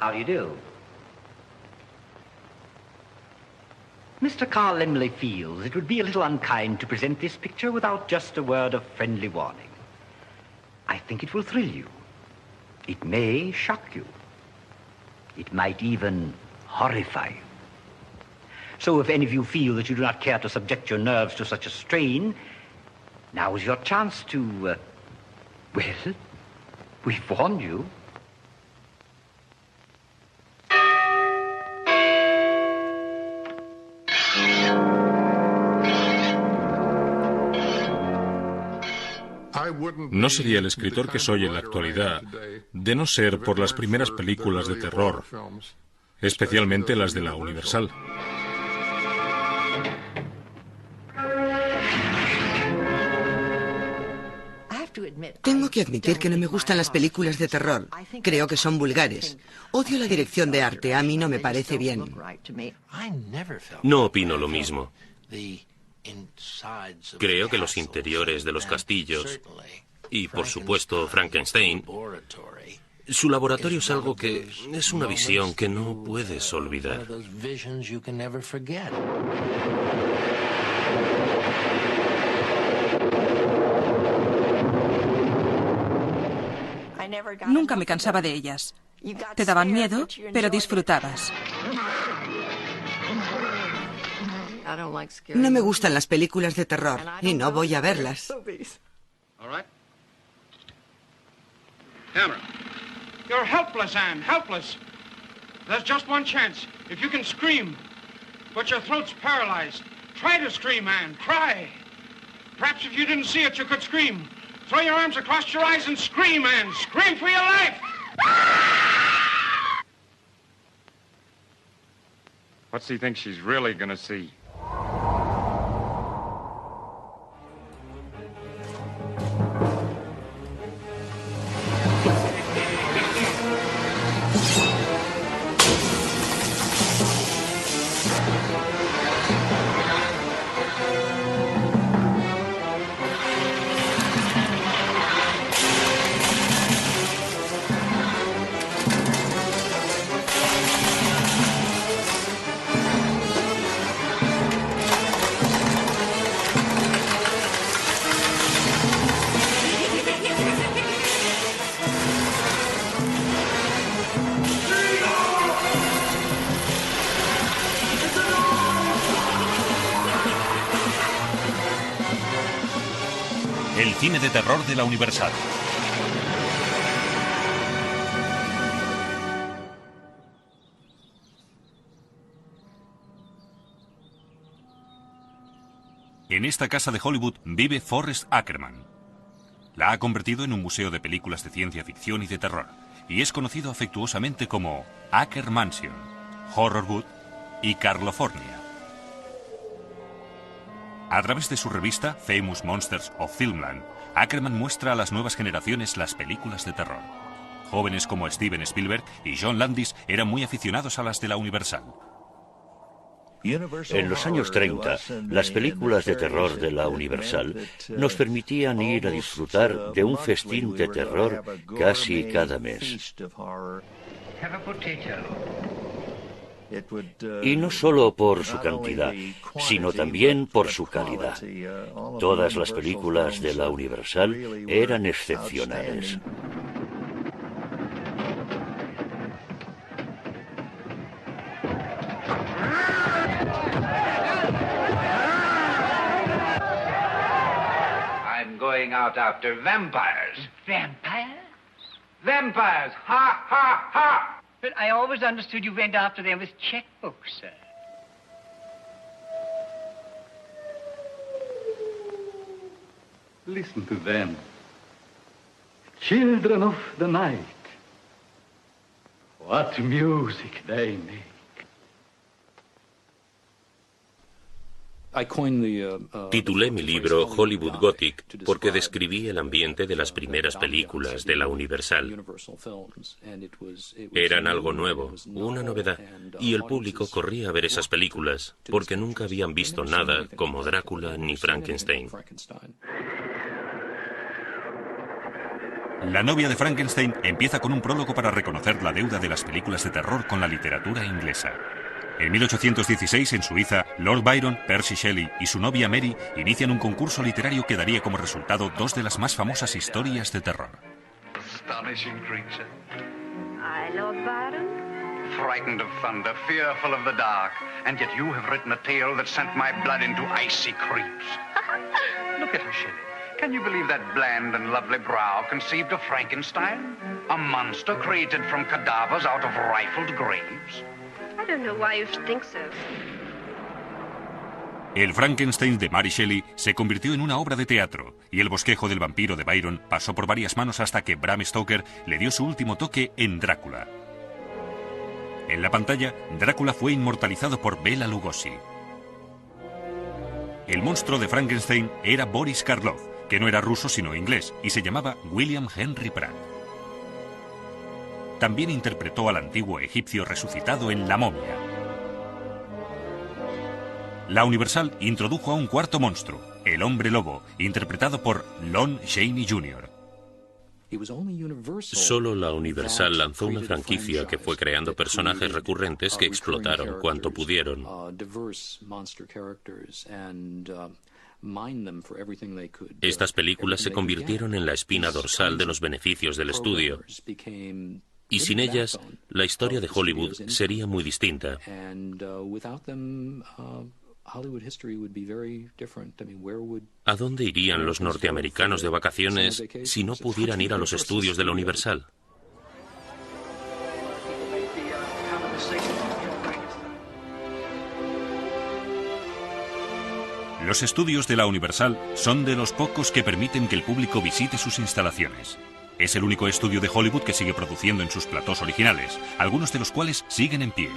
How do you do? Mr. Carl Laemmle feels it would be a little unkind to present this picture without just a word of friendly warning. I think it will thrill you. It may shock you. It might even horrify you. So if any of you feel that you do not care to subject your nerves to such a strain, now is your chance to, well, we've warned you. No sería el escritor que soy en la actualidad, de no ser por las primeras películas de terror, especialmente las de la Universal. Tengo que admitir que no me gustan las películas de terror. Creo que son vulgares. Odio la dirección de arte. A mí no me parece bien. No opino lo mismo. Creo que los interiores de los castillos y, por supuesto, Frankenstein, su laboratorio es algo que es una visión que no puedes olvidar. Nunca me cansaba de ellas. Te daban miedo, pero disfrutabas. No me gustan las películas de terror y no voy a verlas. Hammer. You're helpless, Anne, helpless. There's just one chance. If you can scream, but your throat's paralyzed. Try to scream, Anne, try. Perhaps if you didn't see it, you could scream. Throw your arms across your eyes and scream, Anne. Scream for your life! What's he think she's really gonna see? El cine de terror de la Universal. En esta casa de Hollywood vive Forrest Ackerman. La ha convertido en un museo de películas de ciencia ficción y de terror, y es conocido afectuosamente como Acker Mansion, Horrorwood y Carlofornia. A través de su revista Famous Monsters of Filmland, Ackerman muestra a las nuevas generaciones las películas de terror. Jóvenes como Steven Spielberg y John Landis eran muy aficionados a las de la Universal. En los años 30, las películas de terror de la Universal nos permitían ir a disfrutar de un festín de terror casi cada mes. Y no solo por su cantidad, sino también por su calidad. Todas las películas de la Universal eran excepcionales. I'm going out after vampires. Vampires? Vampires! Ha, ha, ha! But I always understood you went after them with checkbooks, sir. Listen to them. Children of the night. What music they make. Titulé mi libro Hollywood Gothic porque describí el ambiente de las primeras películas de la Universal. Eran algo nuevo, una novedad, y el público corría a ver esas películas porque nunca habían visto nada como Drácula ni Frankenstein. La novia de Frankenstein empieza con un prólogo para reconocer la deuda de las películas de terror con la literatura inglesa. En 1816, en Suiza, Lord Byron, Percy Shelley y su novia Mary inician un concurso literario que daría como resultado dos de las más famosas historias de terror. Astonishing creature. I, Lord Byron. Frightened of thunder, fearful of the dark, and yet you have written a tale that sent my blood into icy creeps. Look at her, Shelley. Can you believe that bland and lovely brow conceived of Frankenstein? A monster created from cadavers out of rifled graves? I don't know why you think so. El Frankenstein de Mary Shelley se convirtió en una obra de teatro, y El bosquejo del vampiro de Byron pasó por varias manos hasta que Bram Stoker le dio su último toque en Drácula. En la pantalla, Drácula fue inmortalizado por Bela Lugosi. El monstruo de Frankenstein era Boris Karloff, que no era ruso sino inglés, y se llamaba William Henry Pratt. También interpretó al antiguo egipcio resucitado en La momia. La Universal introdujo a un cuarto monstruo, el hombre lobo, interpretado por Lon Chaney Jr. Solo la Universal lanzó una franquicia que fue creando personajes recurrentes que explotaron cuanto pudieron. Estas películas se convirtieron en la espina dorsal de los beneficios del estudio. Y sin ellas, la historia de Hollywood sería muy distinta. ¿A dónde irían los norteamericanos de vacaciones si no pudieran ir a los estudios de la Universal? Los estudios de la Universal son de los pocos que permiten que el público visite sus instalaciones. Es el único estudio de Hollywood que sigue produciendo en sus platós originales, algunos de los cuales siguen en pie.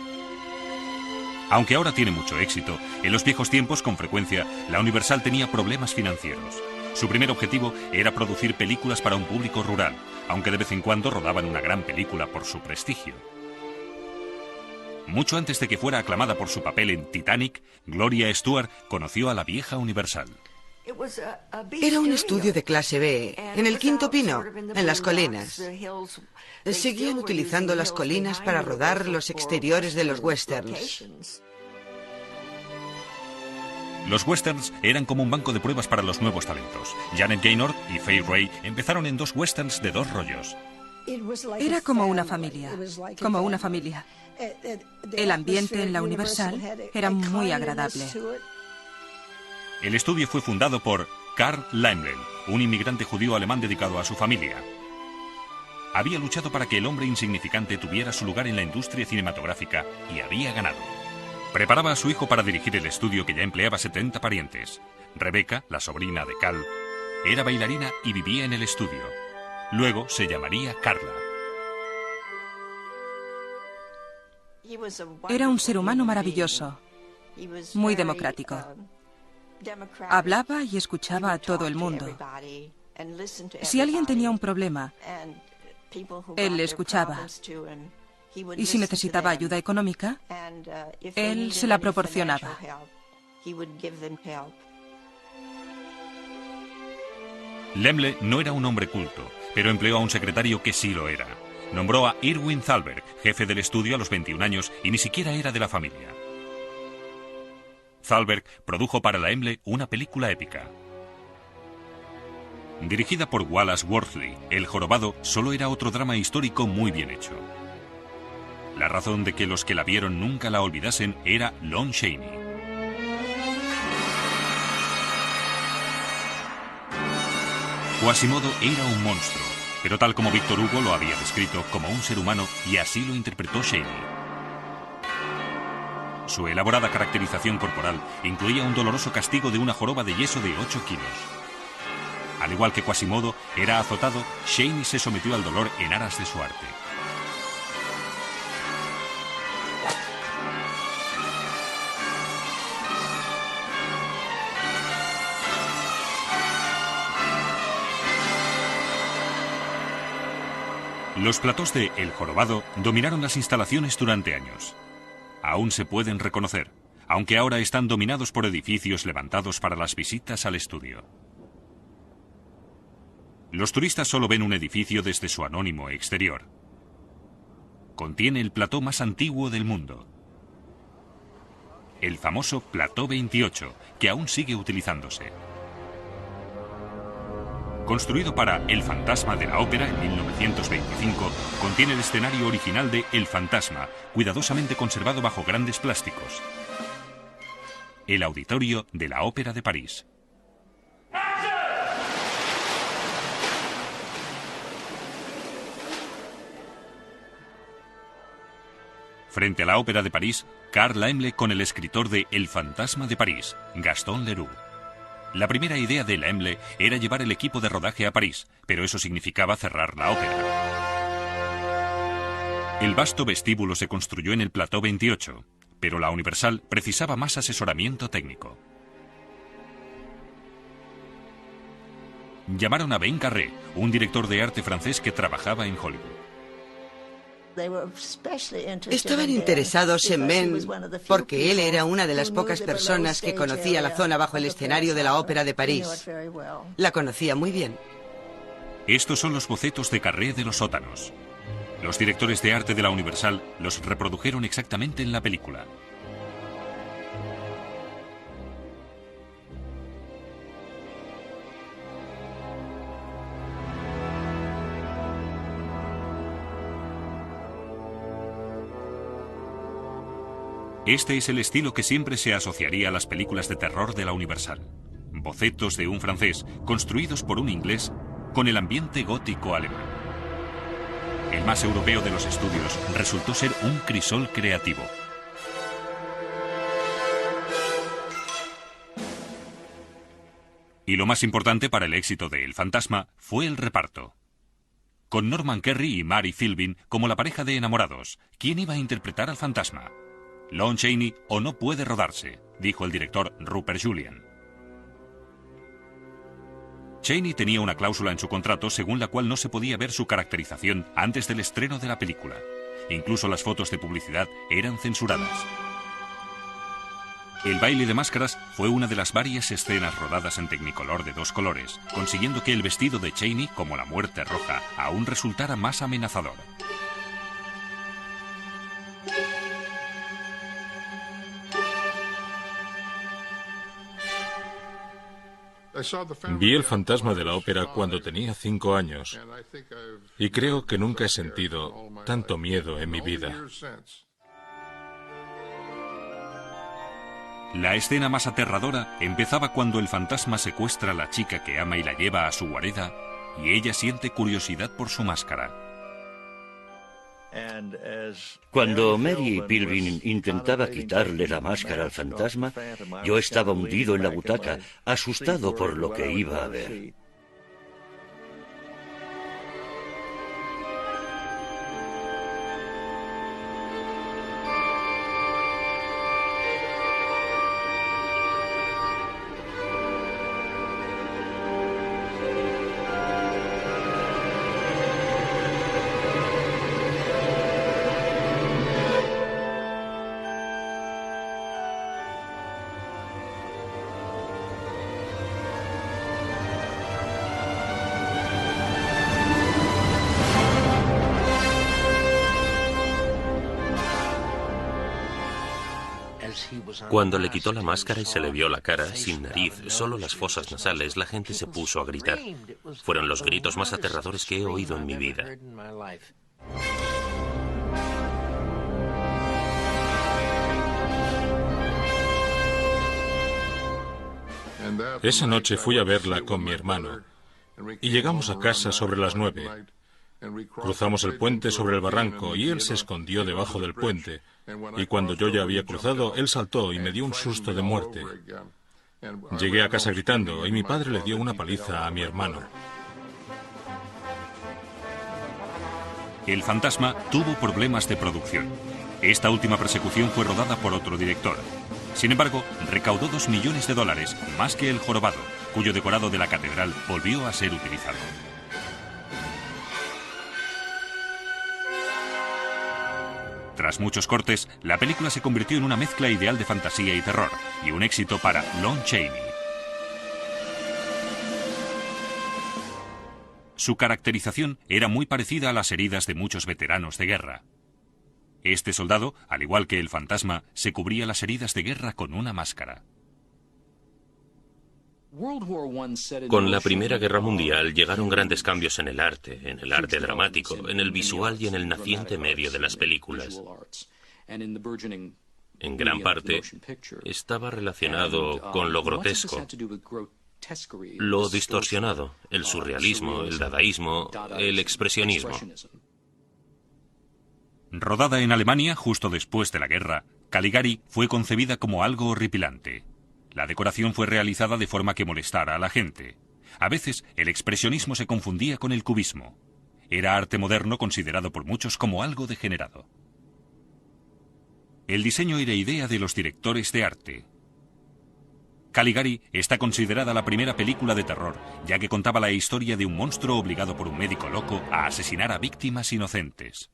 Aunque ahora tiene mucho éxito, en los viejos tiempos, con frecuencia, la Universal tenía problemas financieros. Su primer objetivo era producir películas para un público rural, aunque de vez en cuando rodaban una gran película por su prestigio. Mucho antes de que fuera aclamada por su papel en Titanic, Gloria Stuart conoció a la vieja Universal. Era un estudio de clase B, en el Quinto Pino, en las colinas. Seguían utilizando las colinas para rodar los exteriores de los westerns. Los westerns eran como un banco de pruebas para los nuevos talentos. Janet Gaynor y Fay Wray empezaron en dos westerns de 2 rollos. Era como una familia, como una familia. El ambiente en la Universal era muy agradable. El estudio fue fundado por Karl Laemmle, un inmigrante judío alemán dedicado a su familia. Había luchado para que el hombre insignificante tuviera su lugar en la industria cinematográfica y había ganado. Preparaba a su hijo para dirigir el estudio que ya empleaba 70 parientes. Rebecca, la sobrina de Karl, era bailarina y vivía en el estudio. Luego se llamaría Carla. Era un ser humano maravilloso, muy democrático. Hablaba y escuchaba a todo el mundo. Si alguien tenía un problema, él le escuchaba. Y si necesitaba ayuda económica, él se la proporcionaba. Laemmle no era un hombre culto, pero empleó a un secretario que sí lo era. Nombró a Irwin Thalberg, jefe del estudio a los 21 años, y ni siquiera era de la familia. Thalberg produjo para Laemmle una película épica. Dirigida por Wallace Wortley, El jorobado solo era otro drama histórico muy bien hecho. La razón de que los que la vieron nunca la olvidasen era Lon Chaney. Quasimodo era un monstruo, pero tal como Victor Hugo lo había descrito, como un ser humano, y así lo interpretó Chaney. Su elaborada caracterización corporal incluía un doloroso castigo de una joroba de yeso de 8 kilos. Al igual que Quasimodo era azotado, Chaney se sometió al dolor en aras de su arte. Los platós de El jorobado dominaron las instalaciones durante años. Aún se pueden reconocer, aunque ahora están dominados por edificios levantados para las visitas al estudio. Los turistas solo ven un edificio desde su anónimo exterior. Contiene el plató más antiguo del mundo. El famoso Plató 28, que aún sigue utilizándose. Construido para El Fantasma de la Ópera en 1925, contiene el escenario original de El Fantasma, cuidadosamente conservado bajo grandes plásticos. El auditorio de la Ópera de París. Frente a la Ópera de París, Carl Laemmle con el escritor de El Fantasma de París, Gaston Leroux. La primera idea de Laemmle era llevar el equipo de rodaje a París, pero eso significaba cerrar la ópera. El vasto vestíbulo se construyó en el Plató 28, pero la Universal precisaba más asesoramiento técnico. Llamaron a Ben Carré, un director de arte francés que trabajaba en Hollywood. Estaban interesados en Ben porque él era una de las pocas personas que conocía la zona bajo el escenario de la Ópera de París. La conocía muy bien. Estos son los bocetos de Carré de los sótanos. Los directores de arte de la Universal los reprodujeron exactamente en la película. Este es el estilo que siempre se asociaría a las películas de terror de la Universal. Bocetos de un francés, construidos por un inglés, con el ambiente gótico alemán. El más europeo de los estudios resultó ser un crisol creativo. Y lo más importante para el éxito de El Fantasma fue el reparto. Con Norman Kerry y Mary Philbin como la pareja de enamorados, ¿quién iba a interpretar al fantasma? Lon Chaney o no puede rodarse, dijo el director Rupert Julian. Chaney tenía una cláusula en su contrato según la cual no se podía ver su caracterización antes del estreno de la película. Incluso las fotos de publicidad eran censuradas. El baile de máscaras fue una de las varias escenas rodadas en Technicolor de 2 colores, consiguiendo que el vestido de Chaney, como la muerte roja, aún resultara más amenazador. Vi El Fantasma de la Ópera cuando tenía 5 años y creo que nunca he sentido tanto miedo en mi vida. La escena más aterradora empezaba cuando el fantasma secuestra a la chica que ama y la lleva a su guarida y ella siente curiosidad por su máscara. Cuando Mary Philbin intentaba quitarle la máscara al fantasma, yo estaba hundido en la butaca, asustado por lo que iba a ver. Cuando le quitó la máscara y se le vio la cara, sin nariz, solo las fosas nasales, la gente se puso a gritar. Fueron los gritos más aterradores que he oído en mi vida. Esa noche fui a verla con mi hermano y llegamos a casa sobre las 9. Cruzamos el puente sobre el barranco y él se escondió debajo del puente. Y cuando yo ya había cruzado, él saltó y me dio un susto de muerte. Llegué a casa gritando y mi padre le dio una paliza a mi hermano. El Fantasma tuvo problemas de producción. Esta última persecución fue rodada por otro director. Sin embargo, recaudó $2 millones, más que El Jorobado, cuyo decorado de la catedral volvió a ser utilizado. Tras muchos cortes, la película se convirtió en una mezcla ideal de fantasía y terror, y un éxito para Lon Chaney. Su caracterización era muy parecida a las heridas de muchos veteranos de guerra. Este soldado, al igual que el fantasma, se cubría las heridas de guerra con una máscara. Con la Primera Guerra Mundial llegaron grandes cambios en el arte dramático, en el visual y en el naciente medio de las películas. En gran parte, estaba relacionado con lo grotesco, lo distorsionado, el surrealismo, el dadaísmo, el expresionismo. Rodada en Alemania justo después de la guerra, Caligari fue concebida como algo horripilante. La decoración fue realizada de forma que molestara a la gente. A veces, el expresionismo se confundía con el cubismo. Era arte moderno considerado por muchos como algo degenerado. El diseño era idea de los directores de arte. Caligari está considerada la primera película de terror, ya que contaba la historia de un monstruo obligado por un médico loco a asesinar a víctimas inocentes.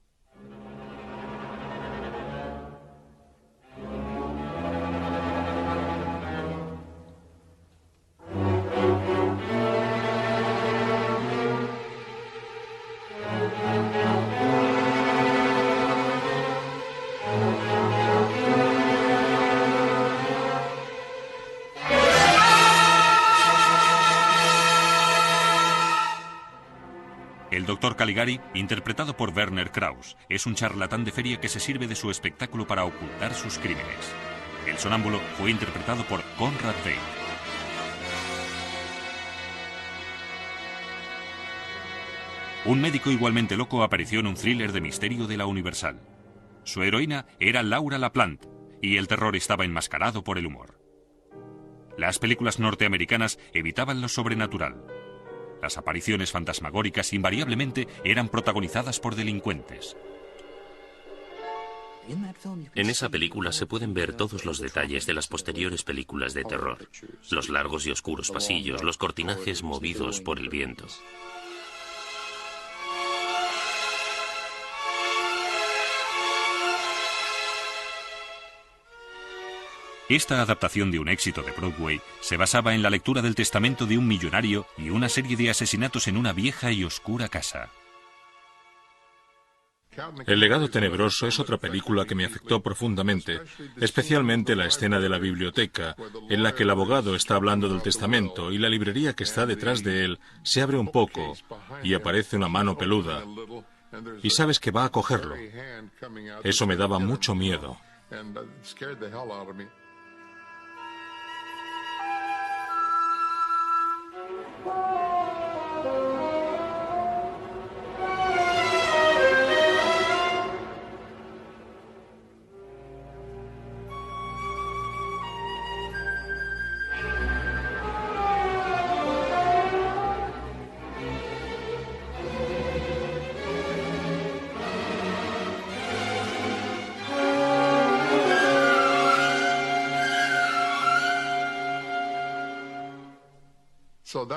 El Dr. Caligari, interpretado por Werner Krauss, es un charlatán de feria que se sirve de su espectáculo para ocultar sus crímenes. El sonámbulo fue interpretado por Conrad Veidt. Un médico igualmente loco apareció en un thriller de misterio de la Universal. Su heroína era Laura LaPlante, y el terror estaba enmascarado por el humor. Las películas norteamericanas evitaban lo sobrenatural. Las apariciones fantasmagóricas invariablemente eran protagonizadas por delincuentes. En esa película se pueden ver todos los detalles de las posteriores películas de terror. Los largos y oscuros pasillos, los cortinajes movidos por el viento. Esta adaptación de un éxito de Broadway se basaba en la lectura del testamento de un millonario y una serie de asesinatos en una vieja y oscura casa. El legado tenebroso es otra película que me afectó profundamente, especialmente la escena de la biblioteca, en la que el abogado está hablando del testamento y la librería que está detrás de él se abre un poco y aparece una mano peluda. Y sabes que va a cogerlo. Eso me daba mucho miedo.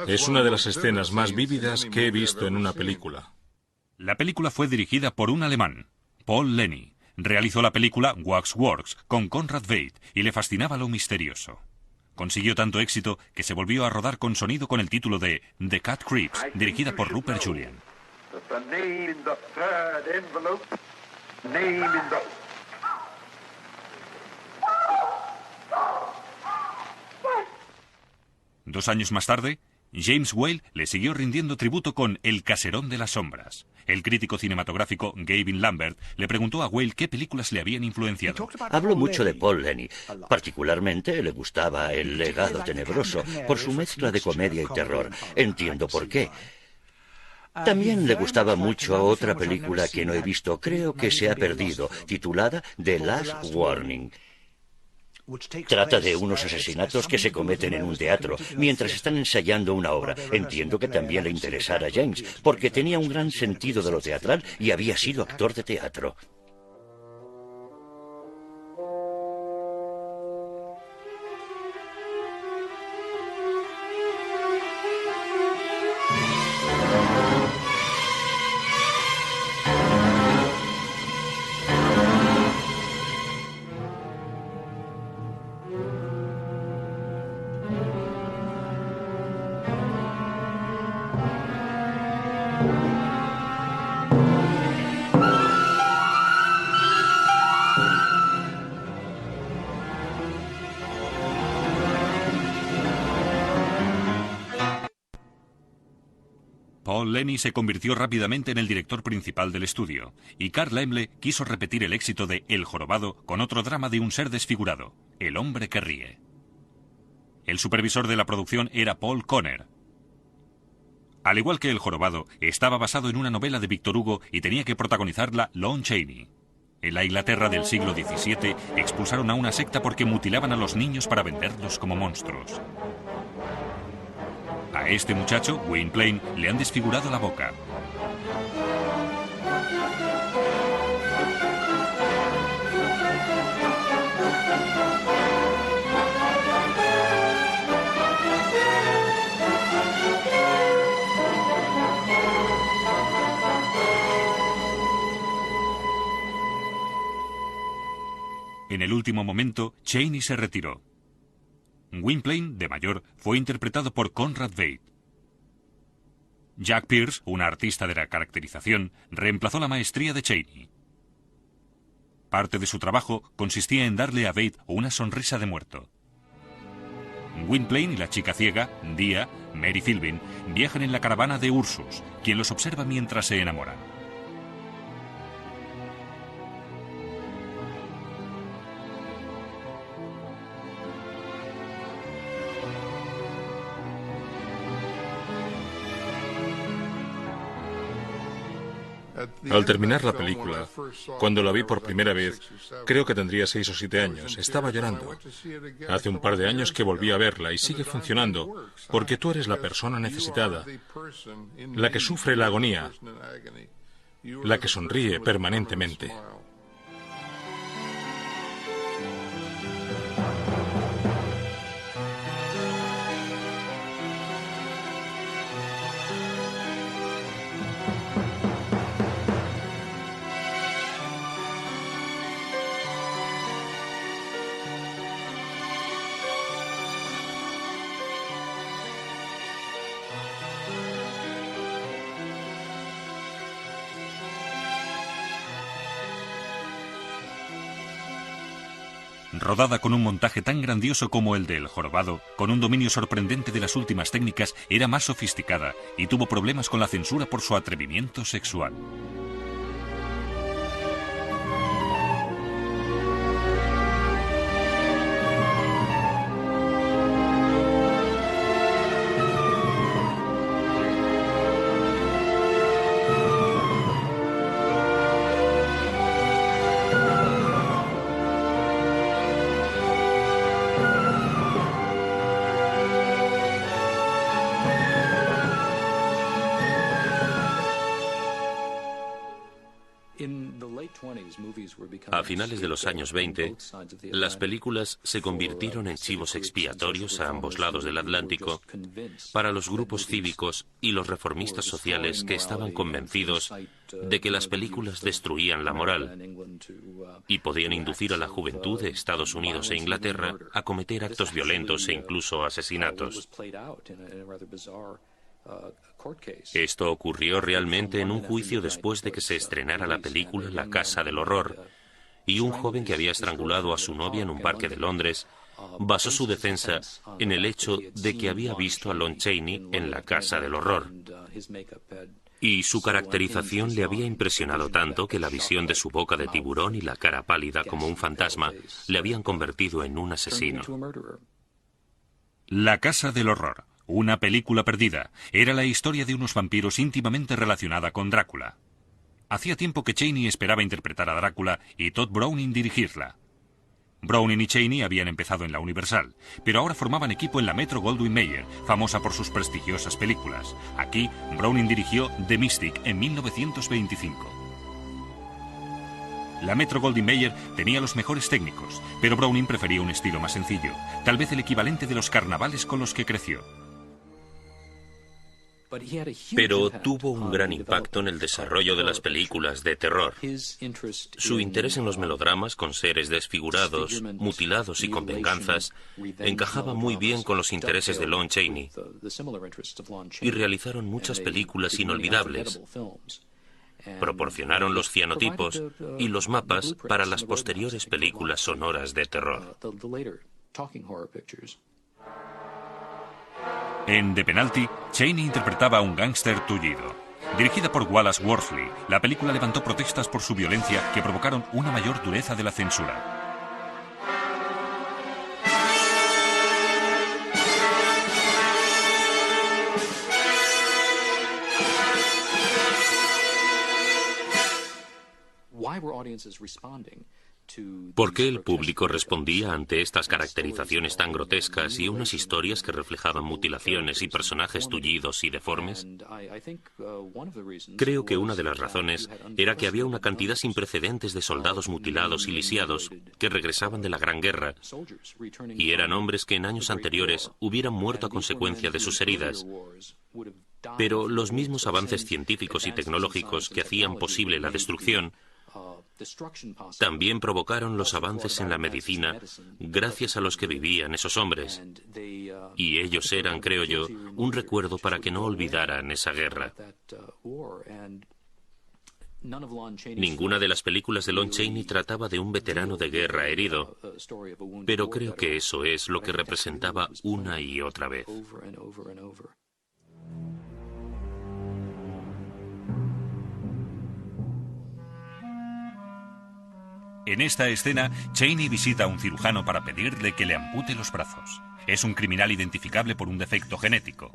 Es una de las escenas más vívidas que he visto en una película. La película fue dirigida por un alemán, Paul Lenny. Realizó la película Waxworks con Conrad Veidt y le fascinaba lo misterioso. Consiguió tanto éxito que se volvió a rodar con sonido con el título de The Cat Creeps, dirigida por Rupert Julian. 2 años más tarde, James Whale le siguió rindiendo tributo con El caserón de las sombras. El crítico cinematográfico Gavin Lambert le preguntó a Whale qué películas le habían influenciado. Habló mucho de Paul Lenny. Particularmente le gustaba El legado tenebroso, por su mezcla de comedia y terror. Entiendo por qué. También le gustaba mucho otra película que no he visto, creo que se ha perdido, titulada The Last Warning. Trata de unos asesinatos que se cometen en un teatro, mientras están ensayando una obra. Entiendo que también le interesara a James, porque tenía un gran sentido de lo teatral y había sido actor de teatro. Paul Lenny se convirtió rápidamente en el director principal del estudio, y Carl Laemmle quiso repetir el éxito de El Jorobado con otro drama de un ser desfigurado, El hombre que ríe. El supervisor de la producción era Paul Conner. Al igual que El Jorobado, estaba basado en una novela de Victor Hugo y tenía que protagonizarla Lon Chaney. En la Inglaterra del siglo XVII expulsaron a una secta porque mutilaban a los niños para venderlos como monstruos. A este muchacho, Gwynplaine, le han desfigurado la boca. En el último momento, Chaney se retiró. Gwynplaine, de mayor, fue interpretado por Conrad Veidt. Jack Pierce, un artista de la caracterización, reemplazó la maestría de Chaney. Parte de su trabajo consistía en darle a Veidt una sonrisa de muerto. Gwynplaine y la chica ciega, Dia, Mary Philbin, viajan en la caravana de Ursus, quien los observa mientras se enamoran. Al terminar la película, cuando la vi por primera vez, creo que tendría 6 o 7 años, estaba llorando. Hace un par de años que volví a verla y sigue funcionando, porque tú eres la persona necesitada, la que sufre la agonía, la que sonríe permanentemente. Rodada con un montaje tan grandioso como el de El Jorobado, con un dominio sorprendente de las últimas técnicas, era más sofisticada y tuvo problemas con la censura por su atrevimiento sexual. A finales de los años 20, las películas se convirtieron en chivos expiatorios a ambos lados del Atlántico para los grupos cívicos y los reformistas sociales que estaban convencidos de que las películas destruían la moral y podían inducir a la juventud de Estados Unidos e Inglaterra a cometer actos violentos e incluso asesinatos. Esto ocurrió realmente en un juicio después de que se estrenara la película La Casa del Horror, y un joven que había estrangulado a su novia en un parque de Londres basó su defensa en el hecho de que había visto a Lon Chaney en La Casa del Horror. Y su caracterización le había impresionado tanto que la visión de su boca de tiburón y la cara pálida como un fantasma le habían convertido en un asesino. La Casa del Horror, una película perdida, era la historia de unos vampiros íntimamente relacionada con Drácula. Hacía tiempo que Chaney esperaba interpretar a Drácula y Todd Browning dirigirla. Browning y Chaney habían empezado en la Universal, pero ahora formaban equipo en la Metro-Goldwyn-Mayer, famosa por sus prestigiosas películas. Aquí, Browning dirigió The Mystic en 1925. La Metro-Goldwyn-Mayer tenía los mejores técnicos, pero Browning prefería un estilo más sencillo, tal vez el equivalente de los carnavales con los que creció. Pero tuvo un gran impacto en el desarrollo de las películas de terror. Su interés en los melodramas con seres desfigurados, mutilados y con venganzas encajaba muy bien con los intereses de Lon Chaney, y realizaron muchas películas inolvidables. Proporcionaron los cianotipos y los mapas para las posteriores películas sonoras de terror. En The Penalty, Chaney interpretaba a un gángster tullido. Dirigida por Wallace Worsley, la película levantó protestas por su violencia que provocaron una mayor dureza de la censura. ¿Por qué el público respondía ante estas caracterizaciones tan grotescas y unas historias que reflejaban mutilaciones y personajes tullidos y deformes? Creo que una de las razones era que había una cantidad sin precedentes de soldados mutilados y lisiados que regresaban de la Gran Guerra, y eran hombres que en años anteriores hubieran muerto a consecuencia de sus heridas. Pero los mismos avances científicos y tecnológicos que hacían posible la destrucción también provocaron los avances en la medicina gracias a los que vivían esos hombres. Y ellos eran, creo yo, un recuerdo para que no olvidaran esa guerra. Ninguna de las películas de Lon Chaney trataba de un veterano de guerra herido, pero creo que eso es lo que representaba una y otra vez. En esta escena, Chaney visita a un cirujano para pedirle que le ampute los brazos. Es un criminal identificable por un defecto genético.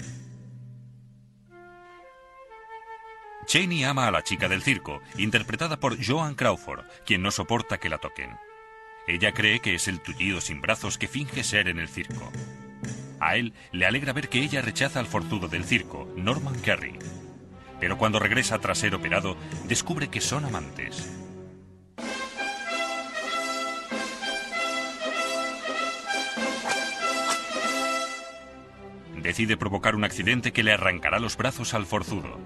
Chaney ama a la chica del circo, interpretada por Joan Crawford, quien no soporta que la toquen. Ella cree que es el tullido sin brazos que finge ser en el circo. A él le alegra ver que ella rechaza al forzudo del circo, Norman Kerry. Pero cuando regresa tras ser operado, descubre que son amantes. Decide provocar un accidente que le arrancará los brazos al forzudo.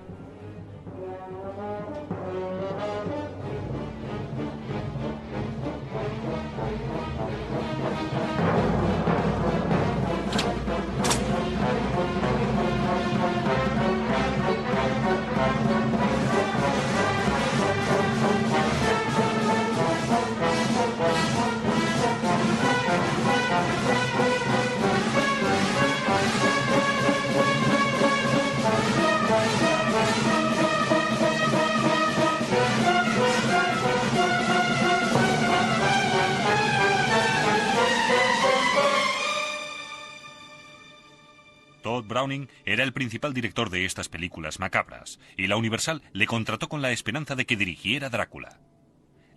Todd Browning era el principal director de estas películas macabras, y la Universal le contrató con la esperanza de que dirigiera Drácula.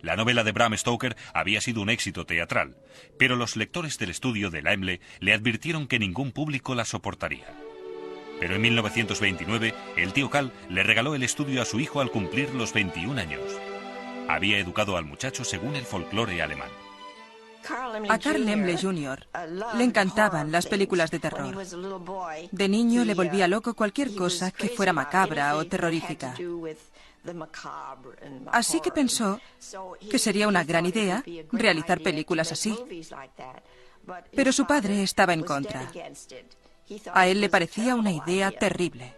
La novela de Bram Stoker había sido un éxito teatral, pero los lectores del estudio de Laemmle le advirtieron que ningún público la soportaría. Pero en 1929, el tío Carl le regaló el estudio a su hijo al cumplir los 21 años. Había educado al muchacho según el folclore alemán. A Carl Laemmle Jr. le encantaban las películas de terror. De niño le volvía loco cualquier cosa que fuera macabra o terrorífica. Así que pensó que sería una gran idea realizar películas así. Pero su padre estaba en contra. A él le parecía una idea terrible.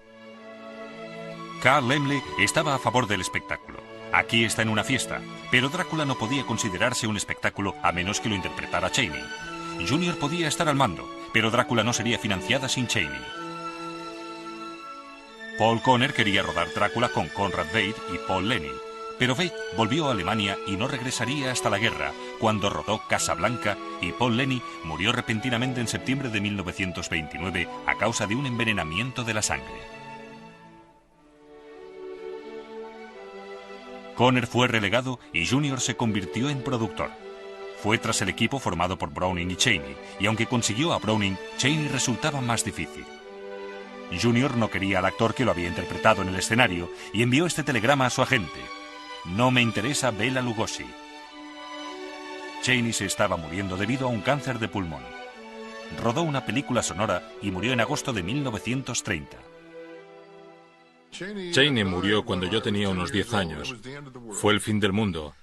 Carl Laemmle estaba a favor del espectáculo. Aquí está en una fiesta, pero Drácula no podía considerarse un espectáculo a menos que lo interpretara Chaney. Junior podía estar al mando, pero Drácula no sería financiada sin Chaney. Paul Conner quería rodar Drácula con Conrad Veidt y Paul Lenny, pero Veidt volvió a Alemania y no regresaría hasta la guerra, cuando rodó Casablanca, y Paul Lenny murió repentinamente en septiembre de 1929 a causa de un envenenamiento de la sangre. Conner fue relegado y Junior se convirtió en productor. Fue tras el equipo formado por Browning y Chaney, y aunque consiguió a Browning, Chaney resultaba más difícil. Junior no quería al actor que lo había interpretado en el escenario y envió este telegrama a su agente: "No me interesa Bela Lugosi". Chaney se estaba muriendo debido a un cáncer de pulmón. Rodó una película sonora y murió en agosto de 1930. Chaney murió cuando yo tenía unos 10 años. Fue el fin del mundo.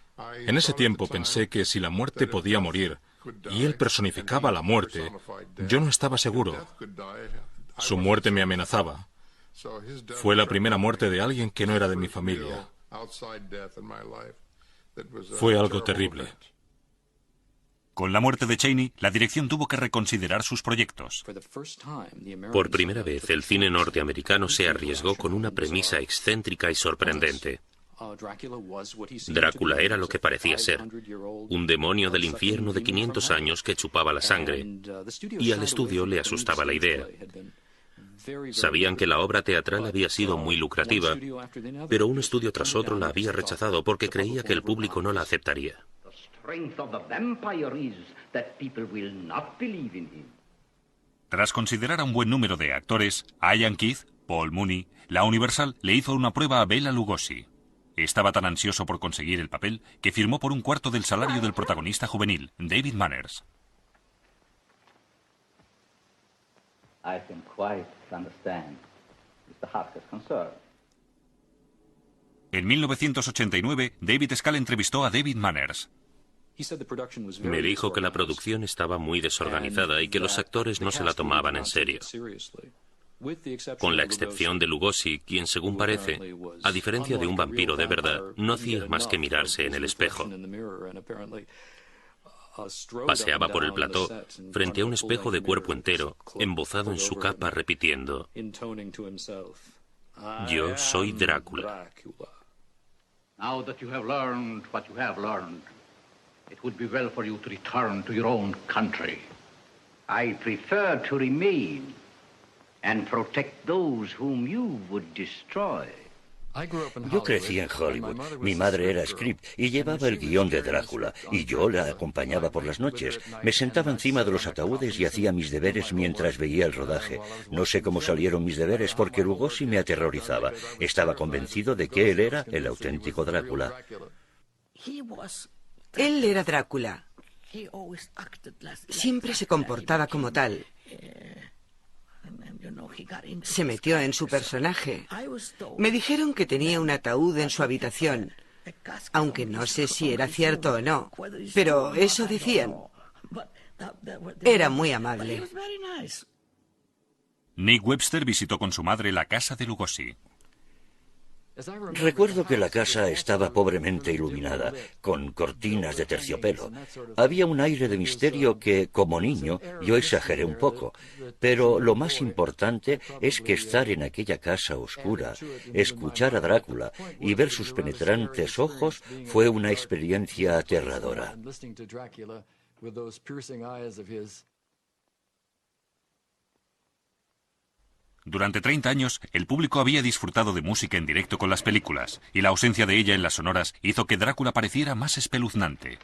En ese tiempo pensé que si la muerte podía morir, y él personificaba la muerte, yo no estaba seguro. Su muerte me amenazaba. Fue la primera muerte de alguien que no era de mi familia. Fue algo terrible. Con la muerte de Chaney, la dirección tuvo que reconsiderar sus proyectos. Por primera vez, el cine norteamericano se arriesgó con una premisa excéntrica y sorprendente. Drácula era lo que parecía ser, un demonio del infierno de 500 años que chupaba la sangre, y al estudio le asustaba la idea. Sabían que la obra teatral había sido muy lucrativa, pero un estudio tras otro la había rechazado porque creía que el público no la aceptaría. Tras considerar a un buen número de actores, Ian Keith, Paul Mooney, la Universal le hizo una prueba a Bela Lugosi. Estaba tan ansioso por conseguir el papel que firmó por un cuarto del salario del protagonista juvenil, David Manners. En 1989, David Scal entrevistó a David Manners. Me dijo que la producción estaba muy desorganizada y que los actores no se la tomaban en serio. Con la excepción de Lugosi, quien, según parece, a diferencia de un vampiro de verdad, no hacía más que mirarse en el espejo. Paseaba por el plató, frente a un espejo de cuerpo entero, embozado en su capa, repitiendo: "Yo soy Drácula". Now that you have learned what you have learned, it would be well for you to return to your own country. I prefer to remain and protect those whom you would destroy. Yo crecí en Hollywood. Mi madre era script y llevaba el guión de Drácula, y yo la acompañaba por las noches. Me sentaba encima de los ataúdes y hacía mis deberes mientras veía el rodaje. No sé cómo salieron mis deberes porque Lugosi me aterrorizaba. Estaba convencido de que él era el auténtico Drácula. Él era Drácula. Siempre se comportaba como tal. Se metió en su personaje. Me dijeron que tenía un ataúd en su habitación, aunque no sé si era cierto o no, pero eso decían. Era muy amable. Nick Webster visitó con su madre la casa de Lugosi. Recuerdo que la casa estaba pobremente iluminada, con cortinas de terciopelo. Había un aire de misterio que, como niño, yo exageré un poco. Pero lo más importante es que estar en aquella casa oscura, escuchar a Drácula y ver sus penetrantes ojos fue una experiencia aterradora. Durante 30 años, el público había disfrutado de música en directo con las películas, y la ausencia de ella en las sonoras hizo que Drácula pareciera más espeluznante.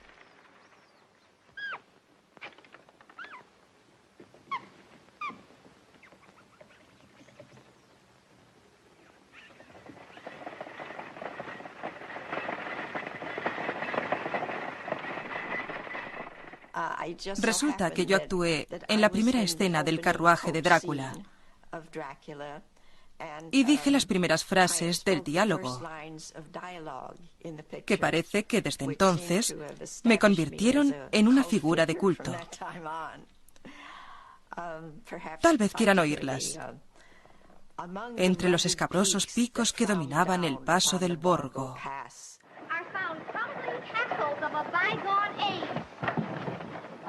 Resulta que yo actué en la primera escena del carruaje de Drácula y dije las primeras frases del diálogo, que parece que desde entonces me convirtieron en una figura de culto. Tal vez quieran oírlas. Entre los escabrosos picos que dominaban el paso del Borgo.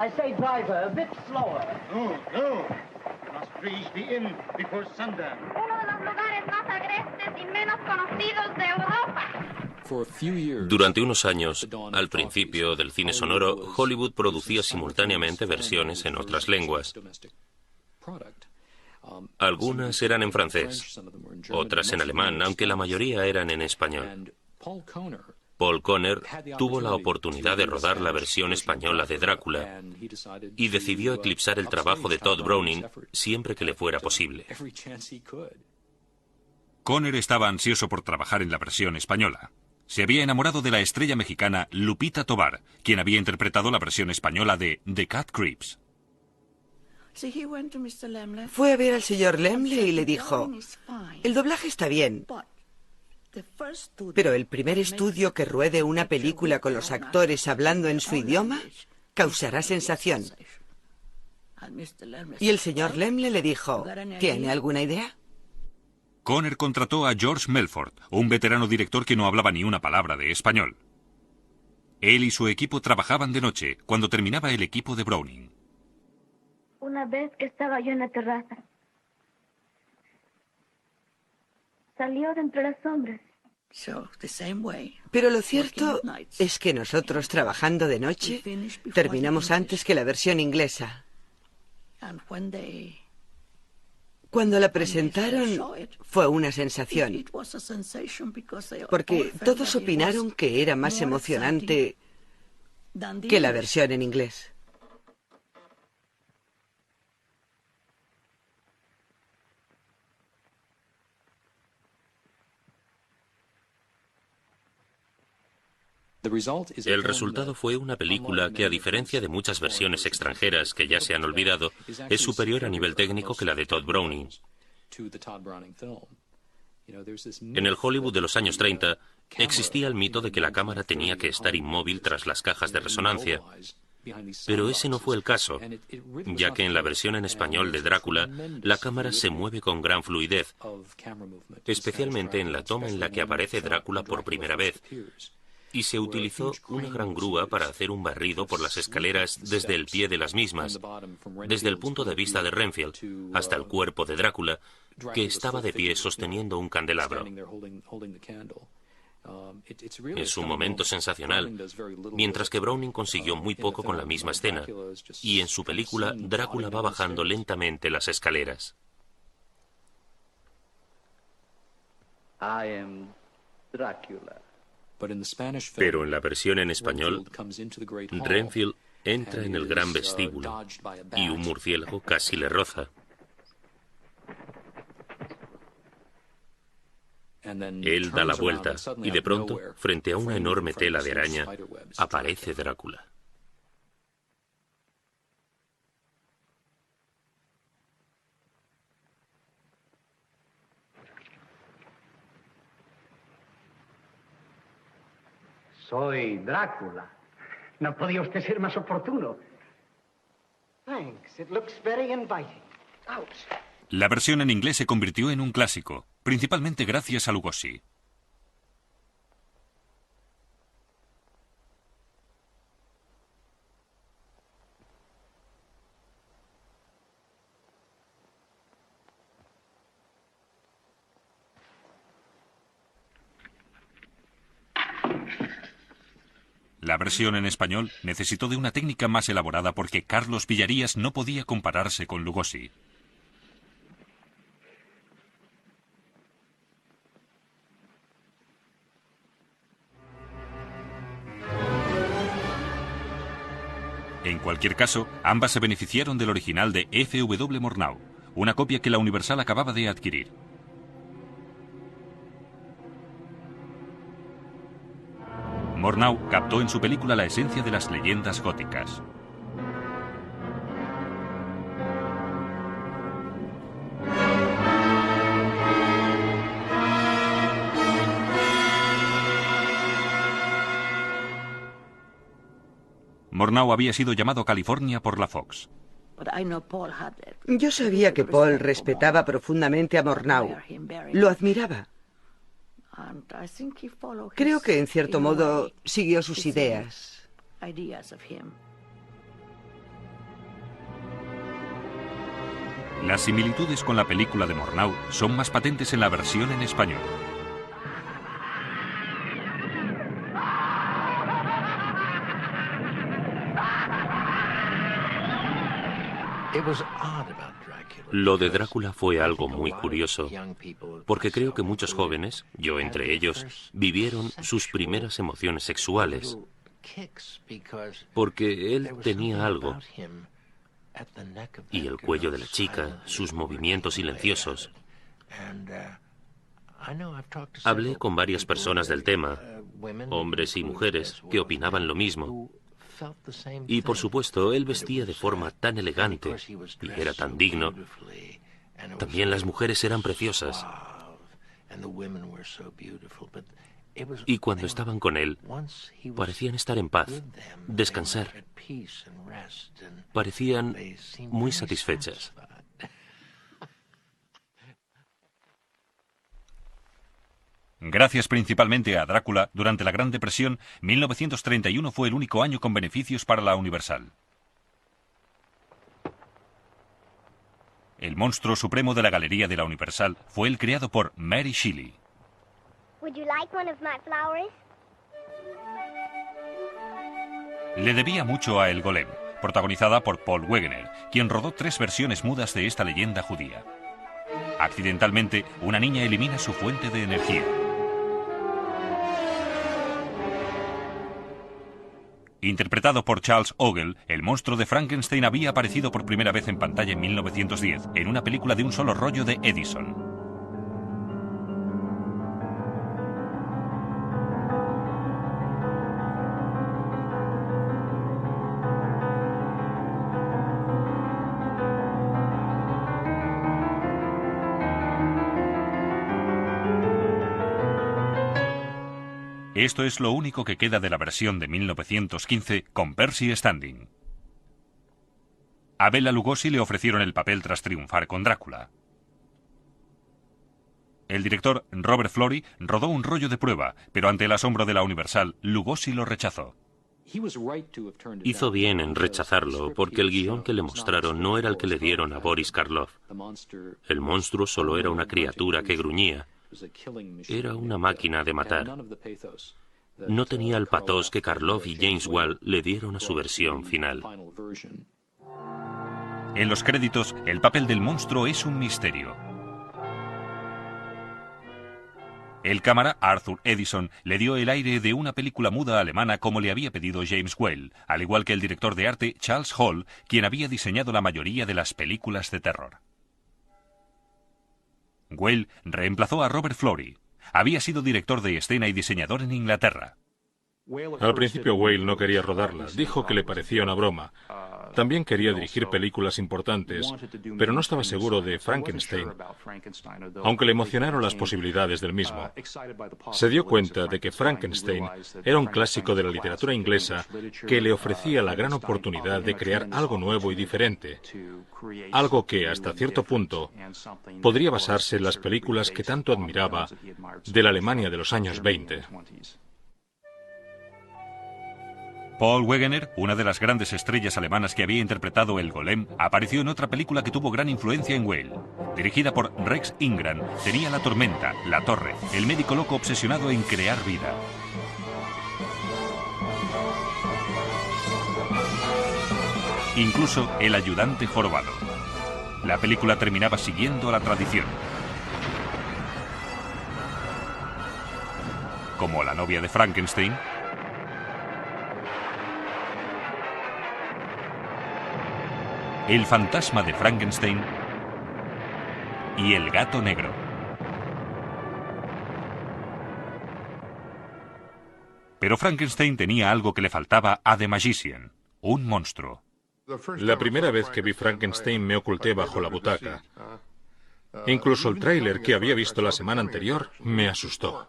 I say, driver, a bit slower. No, no. Must reach the inn before sundown. Uno de los lugares más agrestes y menos conocidos de Europa. Durante unos años, al principio del cine sonoro, Hollywood producía simultáneamente versiones en otras lenguas. Algunas eran en francés, otras en alemán, aunque la mayoría eran en español. Paul Conner tuvo la oportunidad de rodar la versión española de Drácula y decidió eclipsar el trabajo de Todd Browning siempre que le fuera posible. Conner estaba ansioso por trabajar en la versión española. Se había enamorado de la estrella mexicana Lupita Tovar, quien había interpretado la versión española de The Cat Creeps. Fue a ver al señor Laemmle y le dijo: el doblaje está bien, pero el primer estudio que ruede una película con los actores hablando en su idioma causará sensación. Y el señor Laemmle le dijo: ¿tiene alguna idea? Conner contrató a George Melford, un veterano director que no hablaba ni una palabra de español. Él y su equipo trabajaban de noche, cuando terminaba el equipo de Browning. Una vez estaba yo en la terraza. Salió de entre las sombras. Pero lo cierto es que nosotros, trabajando de noche, terminamos antes que la versión inglesa. Cuando la presentaron, fue una sensación, porque todos opinaron que era más emocionante que la versión en inglés. El resultado fue una película que, a diferencia de muchas versiones extranjeras que ya se han olvidado, es superior a nivel técnico que la de Todd Browning. En el Hollywood de los años 30 existía el mito de que la cámara tenía que estar inmóvil tras las cajas de resonancia. Pero ese no fue el caso, ya que en la versión en español de Drácula, la cámara se mueve con gran fluidez, especialmente en la toma en la que aparece Drácula por primera vez. Y se utilizó una gran grúa para hacer un barrido por las escaleras desde el pie de las mismas, desde el punto de vista de Renfield hasta el cuerpo de Drácula, que estaba de pie sosteniendo un candelabro. Es un momento sensacional, mientras que Browning consiguió muy poco con la misma escena, y en su película Drácula va bajando lentamente las escaleras. I am Dracula. Pero en la versión en español, Renfield entra en el gran vestíbulo y un murciélago casi le roza. Él da la vuelta y de pronto, frente a una enorme tela de araña, aparece Drácula. Soy Drácula. No podía usted ser más oportuno. Thanks. It looks very inviting. Ouch. La versión en inglés se convirtió en un clásico, principalmente gracias a Lugosi. La versión en español necesitó de una técnica más elaborada porque Carlos Villarías no podía compararse con Lugosi. En cualquier caso, ambas se beneficiaron del original de F.W. Murnau, una copia que la Universal acababa de adquirir. Murnau captó en su película la esencia de las leyendas góticas. Murnau había sido llamado a California por la Fox. Yo sabía que Paul respetaba profundamente a Murnau. Lo admiraba. Creo que, en cierto modo, siguió sus ideas. Las similitudes con la película de Murnau son más patentes en la versión en español. Lo de Drácula fue algo muy curioso, porque creo que muchos jóvenes, yo entre ellos, vivieron sus primeras emociones sexuales, porque él tenía algo, y el cuello de la chica, sus movimientos silenciosos. Hablé con varias personas del tema, hombres y mujeres, que opinaban lo mismo. Y por supuesto, él vestía de forma tan elegante y era tan digno. También las mujeres eran preciosas. Y cuando estaban con él, parecían estar en paz, descansar. Parecían muy satisfechas. Gracias principalmente a Drácula, durante la Gran Depresión, 1931 fue el único año con beneficios para la Universal. El monstruo supremo de la galería de la Universal fue el creado por Mary Shelley. Le debía mucho a El Golem, protagonizada por Paul Wegener, quien rodó 3 versiones mudas de esta leyenda judía. Accidentalmente, una niña elimina su fuente de energía. Interpretado por Charles Ogle, el monstruo de Frankenstein había aparecido por primera vez en pantalla en 1910, en una película de un solo rollo de Edison. Esto es lo único que queda de la versión de 1915 con Percy Standing. A Bela Lugosi le ofrecieron el papel tras triunfar con Drácula. El director Robert Florey rodó un rollo de prueba, pero ante el asombro de la Universal, Lugosi lo rechazó. Hizo bien en rechazarlo, porque el guión que le mostraron no era el que le dieron a Boris Karloff. El monstruo solo era una criatura que gruñía. Era una máquina de matar. No tenía el pathos que Karloff y James Whale le dieron a su versión final. En los créditos, el papel del monstruo es un misterio. El cámara, Arthur Edison, le dio el aire de una película muda alemana como le había pedido James Whale, al igual que el director de arte Charles Hall, quien había diseñado la mayoría de las películas de terror. Whale reemplazó a Robert Florey. Había sido director de escena y diseñador en Inglaterra. Al principio Whale no quería rodarla, dijo que le parecía una broma. También quería dirigir películas importantes, pero no estaba seguro de Frankenstein, aunque le emocionaron las posibilidades del mismo. Se dio cuenta de que Frankenstein era un clásico de la literatura inglesa que le ofrecía la gran oportunidad de crear algo nuevo y diferente, algo que, hasta cierto punto, podría basarse en las películas que tanto admiraba de la Alemania de los años 20. Paul Wegener, una de las grandes estrellas alemanas que había interpretado El Golem, apareció en otra película que tuvo gran influencia en Whale. Dirigida por Rex Ingram, tenía La Tormenta, La Torre, el médico loco obsesionado en crear vida. Incluso El ayudante jorobado. La película terminaba siguiendo la tradición. Como La novia de Frankenstein, El fantasma de Frankenstein y El gato negro. Pero Frankenstein tenía algo que le faltaba a The Magician, un monstruo. La primera vez que vi Frankenstein me oculté bajo la butaca. Incluso el tráiler que había visto la semana anterior me asustó.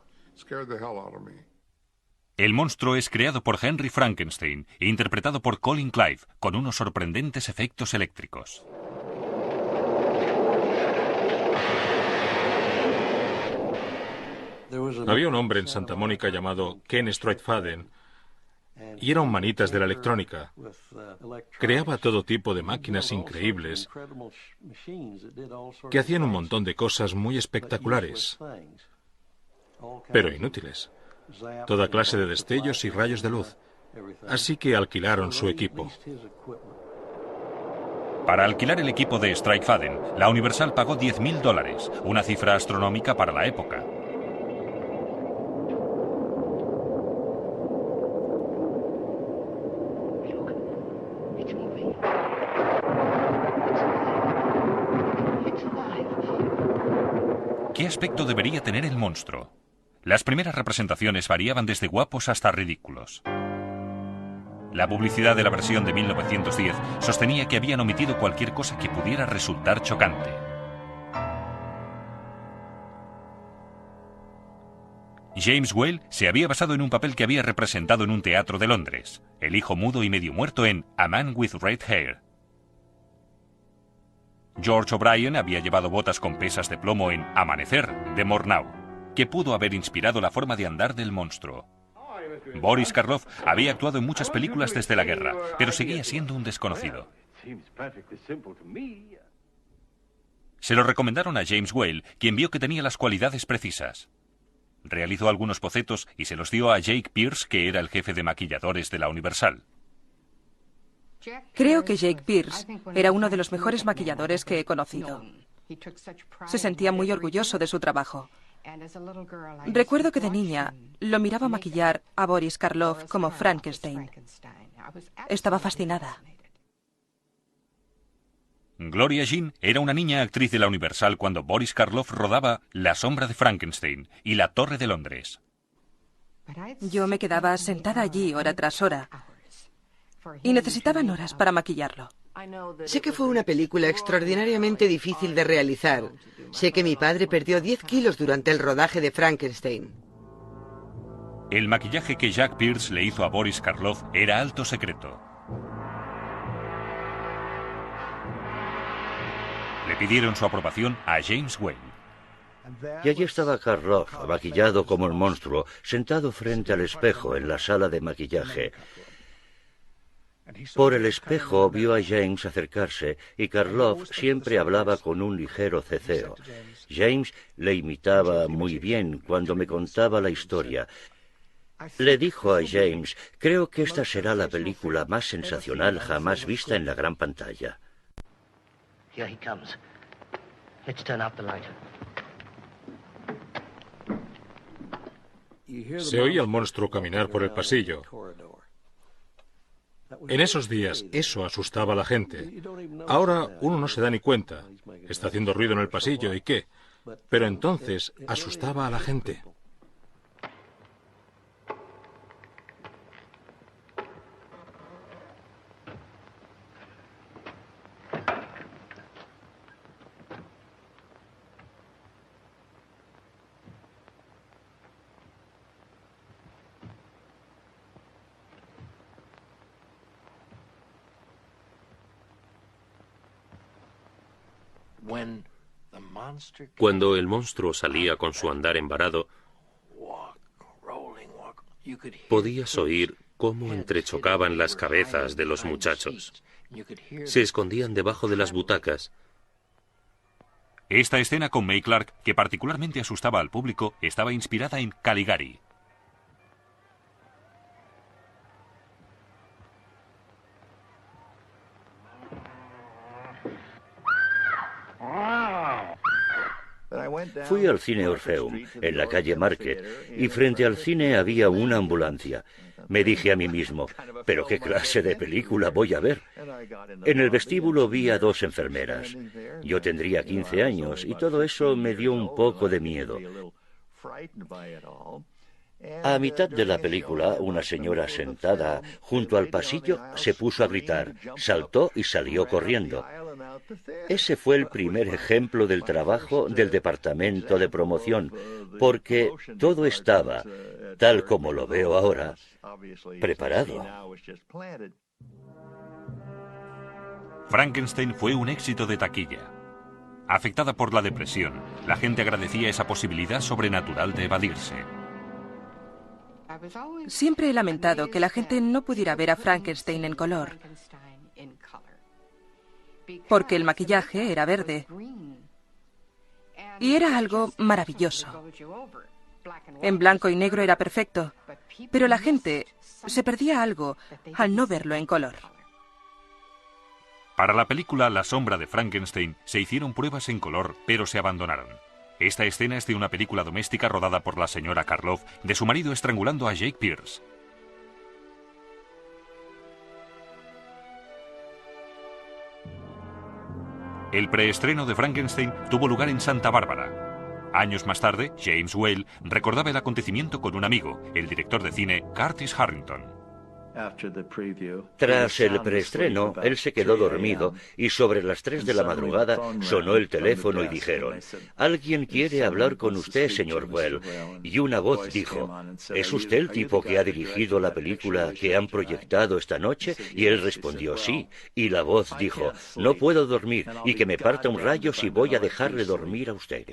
El monstruo es creado por Henry Frankenstein e interpretado por Colin Clive, con unos sorprendentes efectos eléctricos. Había un hombre en Santa Mónica llamado Ken Stroitfaden, y era un manitas de la electrónica. Creaba todo tipo de máquinas increíbles que hacían un montón de cosas muy espectaculares, pero inútiles. Toda clase de destellos y rayos de luz. Así que alquilaron su equipo. Para alquilar el equipo de Stroitfaden, la Universal pagó $10.000, una cifra astronómica para la época. ¿Qué aspecto debería tener el monstruo? Las primeras representaciones variaban desde guapos hasta ridículos. La publicidad de la versión de 1910 sostenía que habían omitido cualquier cosa que pudiera resultar chocante. James Whale se había basado en un papel que había representado en un teatro de Londres, el hijo mudo y medio muerto en A Man with Red Hair. George O'Brien había llevado botas con pesas de plomo en Amanecer, de Murnau, que pudo haber inspirado la forma de andar del monstruo. Boris Karloff había actuado en muchas películas desde la guerra, pero seguía siendo un desconocido. Se lo recomendaron a James Whale, quien vio que tenía las cualidades precisas. Realizó algunos bocetos y se los dio a Jake Pierce, que era el jefe de maquilladores de la Universal. Creo que Jake Pierce era uno de los mejores maquilladores que he conocido. Se sentía muy orgulloso de su trabajo. Recuerdo que de niña lo miraba maquillar a Boris Karloff como Frankenstein. Estaba fascinada. Gloria Jean era una niña actriz de la Universal cuando Boris Karloff rodaba La sombra de Frankenstein y La torre de Londres. Yo me quedaba sentada allí hora tras hora y necesitaban horas para maquillarlo. Sé que fue una película extraordinariamente difícil de realizar. Sé que mi padre perdió 10 kilos durante el rodaje de Frankenstein. El maquillaje que Jack Pierce le hizo a Boris Karloff era alto secreto. Le pidieron su aprobación a James Whale. Y allí estaba Karloff, maquillado como el monstruo, sentado frente al espejo en la sala de maquillaje. Por el espejo vio a James acercarse y Karloff siempre hablaba con un ligero ceceo. James le imitaba muy bien cuando me contaba la historia. Le dijo a James, creo que esta será la película más sensacional jamás vista en la gran pantalla. Here he comes. Let's turn out the light. Se oía al monstruo caminar por el pasillo. En esos días, eso asustaba a la gente. Ahora uno no se da ni cuenta. Está haciendo ruido en el pasillo, ¿y qué? Pero entonces asustaba a la gente. Cuando el monstruo salía con su andar embarado, podías oír cómo entrechocaban las cabezas de los muchachos. Se escondían debajo de las butacas. Esta escena con Mae Clarke, que particularmente asustaba al público, estaba inspirada en Caligari. Fui al cine Orfeum, en la calle Market, y frente al cine había una ambulancia. Me dije a mí mismo, ¿pero qué clase de película voy a ver? En el vestíbulo vi a dos enfermeras. Yo tendría 15 años y todo eso me dio un poco de miedo. A mitad de la película, una señora sentada junto al pasillo se puso a gritar, saltó y salió corriendo. Ese fue el primer ejemplo del trabajo del departamento de promoción, porque todo estaba, tal como lo veo ahora, preparado. Frankenstein fue un éxito de taquilla. Afectada por la depresión, la gente agradecía esa posibilidad sobrenatural de evadirse. Siempre he lamentado que la gente no pudiera ver a Frankenstein en color, porque el maquillaje era verde. Y era algo maravilloso. En blanco y negro era perfecto, pero la gente se perdía algo al no verlo en color. Para la película La sombra de Frankenstein se hicieron pruebas en color, pero se abandonaron. Esta escena es de una película doméstica rodada por la señora Karloff, de su marido estrangulando a Jake Pierce. El preestreno de Frankenstein tuvo lugar en Santa Bárbara. Años más tarde, James Whale recordaba el acontecimiento con un amigo, el director de cine Curtis Harrington. Tras el preestreno, él se quedó dormido y sobre las 3 de la madrugada sonó el teléfono y dijeron, «Alguien quiere hablar con usted, señor Whale». Y una voz dijo, «¿Es usted el tipo que ha dirigido la película que han proyectado esta noche?» Y él respondió, «Sí». Y la voz dijo, «No puedo dormir y que me parta un rayo si voy a dejarle dormir a usted».